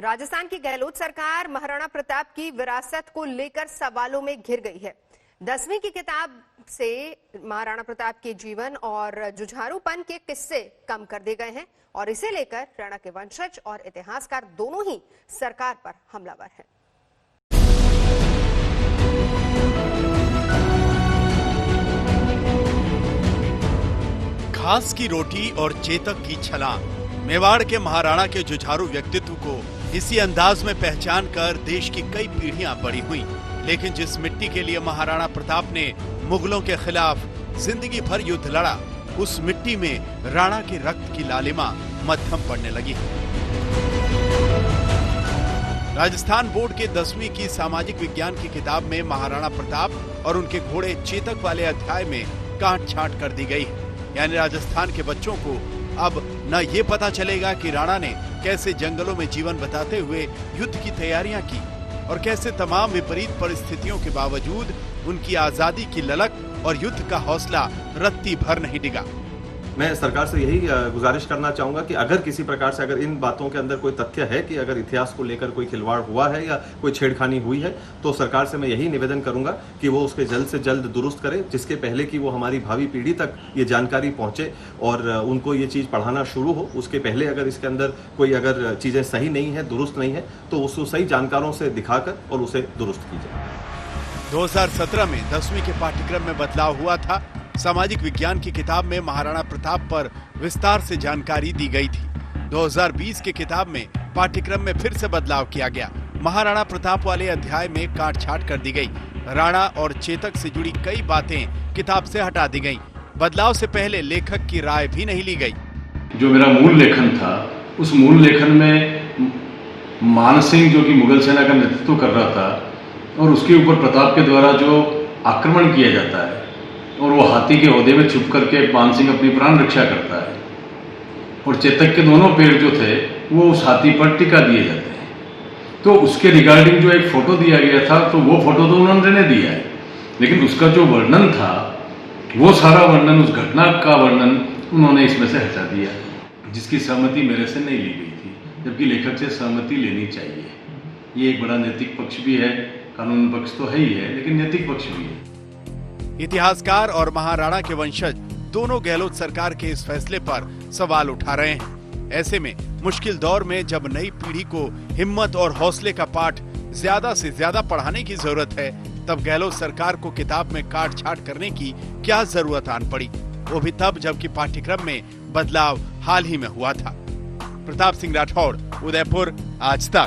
राजस्थान की गहलोत सरकार महाराणा प्रताप की विरासत को लेकर सवालों में घिर गई है। 10वीं की किताब से महाराणा प्रताप के जीवन और जुझारूपन के किस्से कम कर दिए गए हैं और इसे लेकर राणा के वंशज और इतिहासकार दोनों ही सरकार पर हमलावर हैं। घास की रोटी और चेतक की छलांग, मेवाड़ के महाराणा के जुझारू व्यक्तित्व को इसी अंदाज में पहचान कर देश की कई पीढ़ियां बड़ी हुई। लेकिन जिस मिट्टी के लिए महाराणा प्रताप ने मुगलों के खिलाफ जिंदगी भर युद्ध लड़ा, उस मिट्टी में राणा के रक्त की लालिमा मध्यम पड़ने लगी। राजस्थान बोर्ड के 10वीं की सामाजिक विज्ञान की किताब में महाराणा प्रताप और उनके घोड़े चेतक वाले अध्याय में काट छांट कर दी गई। यानी राजस्थान के बच्चों को अब न ये पता चलेगा कि राणा ने कैसे जंगलों में जीवन बिताते हुए युद्ध की तैयारियां की और कैसे तमाम विपरीत परिस्थितियों के बावजूद उनकी आजादी की ललक और युद्ध का हौसला रत्ती भर नहीं डिगा। मैं सरकार से यही गुजारिश करना चाहूंगा कि अगर किसी प्रकार से अगर इन बातों के अंदर कोई तथ्य है कि अगर इतिहास को लेकर कोई खिलवाड़ हुआ है या कोई छेड़खानी हुई है, तो सरकार से मैं यही निवेदन करूंगा कि वो उसके जल्द से जल्द दुरुस्त करे, जिसके पहले कि वो हमारी भावी पीढ़ी तक ये जानकारी पहुंचे और उनको ये चीज़ पढ़ाना शुरू हो। उसके पहले अगर इसके अंदर कोई अगर चीज़ें सही नहीं है, दुरुस्त नहीं है, तो उसको सही जानकारों से दिखाकर और उसे दुरुस्त की जाए। 2017 में 10वीं के पाठ्यक्रम में बदलाव हुआ था। सामाजिक विज्ञान की किताब में महाराणा प्रताप पर विस्तार से जानकारी दी गई थी। 2020 के किताब में पाठ्यक्रम में फिर से बदलाव किया गया। महाराणा प्रताप वाले अध्याय में काट छाट कर दी गई। राणा और चेतक से जुड़ी कई बातें किताब से हटा दी गईं। बदलाव से पहले लेखक की राय भी नहीं ली गई। जो मेरा मूल लेखन था, उस मूल लेखन में मान सिंह जो कि मुगल सेना का नेतृत्व कर रहा था और उसके ऊपर प्रताप के द्वारा जो आक्रमण किया जाता है और वो हाथी के ओहदे में छुप करके मान सिंह अपनी प्राण रक्षा करता है और चेतक के दोनों पैर जो थे वो उस हाथी पर टिका दिए जाते हैं। तो उसके रिगार्डिंग जो एक फोटो दिया गया था, तो वो फोटो तो उन्होंने दिया है, लेकिन उसका जो वर्णन था वो सारा वर्णन, उस घटना का वर्णन उन्होंने इसमें से हटा दिया, जिसकी सहमति मेरे से नहीं ली गई थी, जबकि लेखक से सहमति लेनी चाहिए। ये एक बड़ा नैतिक पक्ष भी है, कानून पक्ष तो है ही है, लेकिन नैतिक पक्ष भी है। इतिहासकार और महाराणा के वंशज दोनों गहलोत सरकार के इस फैसले पर सवाल उठा रहे हैं। ऐसे में मुश्किल दौर में जब नई पीढ़ी को हिम्मत और हौसले का पाठ ज्यादा से ज्यादा पढ़ाने की जरूरत है, तब गहलोत सरकार को किताब में काट छाट करने की क्या जरूरत आन पड़ी, वो भी तब जबकि पाठ्यक्रम में बदलाव हाल ही में हुआ था। प्रताप सिंह राठौड़, उदयपुर, आज तक।